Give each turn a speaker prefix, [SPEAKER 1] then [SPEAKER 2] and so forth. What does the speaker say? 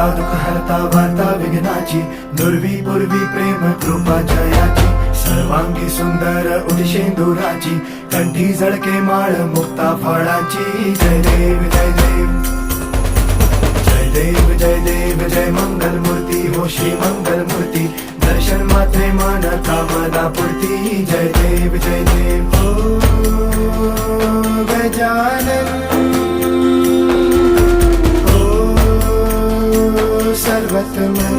[SPEAKER 1] हरता दुःख हरता वार्ता विघ्नाची, दुर्वी पूर्वी प्रेम कृपा जयाची, सर्वांगी सुंदर उदिशेंदुराची, कंठी झळके माळ मुक्ता फळाची. जय देव जय देव जय देव जय देव जय मंगल मूर्ती हो श्री मंगल मूर्ती, दर्शन मात्रे मन कामना पूर्ती. जय देव जय देव हो गजानन हो सर्वतमन.